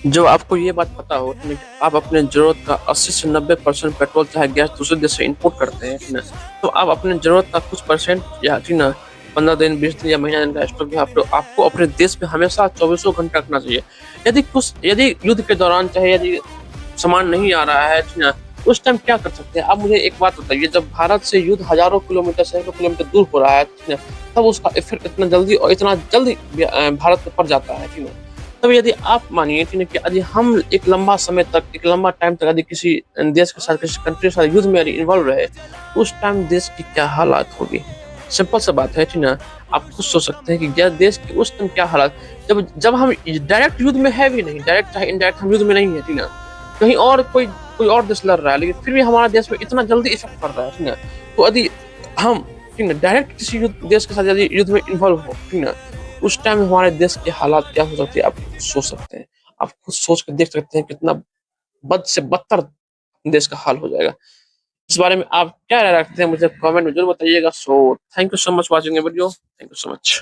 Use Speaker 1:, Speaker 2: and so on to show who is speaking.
Speaker 1: जब आपको ये बात पता हो कि आप अपने ज़रूरत का 80 से 90% पेट्रोल चाहे गैस दूसरे देश से इंपोर्ट करते हैं, ठीक ना? तो आप अपने ज़रूरत का कुछ परसेंट या ठीक ना 15 दिन, 20 दिन या महीना दिन का स्टॉक भी आप आपको अपने देश में हमेशा चौबीसों घंटे रखना चाहिए। यदि युद्ध के दौरान चाहे यदि सामान नहीं आ रहा है, ठीक ना? उस टाइम क्या कर सकते हैं? आप मुझे एक बात बताइए, जब भारत से युद्ध हज़ारों किलोमीटर, सैकड़ों किलोमीटर दूर हो रहा है, ठीक ना? तब उसका इफ़ेक्ट इतना जल्दी और इतना जल्दी भारत पे पड़ जाता है, ठीक ना? तब यदि आप मानिए ठीक है कि यदि हम एक लंबा समय तक, एक लंबा टाइम तक यदि किसी देश के साथ, किसी कंट्री के साथ युद्ध में यदि इन्वॉल्व रहे, तो उस टाइम देश की क्या हालात होगी? सिंपल सा बात है, ठीक ना? आप खुद सोच सकते हैं कि देश की उस टाइम क्या हालात, जब जब हम डायरेक्ट युद्ध में है भी नहीं, डायरेक्ट चाहे इनडायरेक्ट हम युद्ध में नहीं है, ठीक ना? कहीं और कोई और देश लड़ रहा है, लेकिन फिर भी हमारे देश में इतना जल्दी इफ़ेक्ट पड़ रहा है, ठीक ना? तो यदि हम ठीक ना डायरेक्ट किसी देश के साथ यदि युद्ध में इन्वॉल्व हो, ठीक ना? उस टाइम हमारे देश की हालात क्या हो सकती है, आप खुद सोच सकते हैं। आप खुद सोच के देख सकते हैं कितना बद से बदतर देश का हाल हो जाएगा। इस बारे में आप क्या राय रखते हैं, मुझे कमेंट में ज़रूर बताइएगा। So thank you so much watching the video. Thank you so much.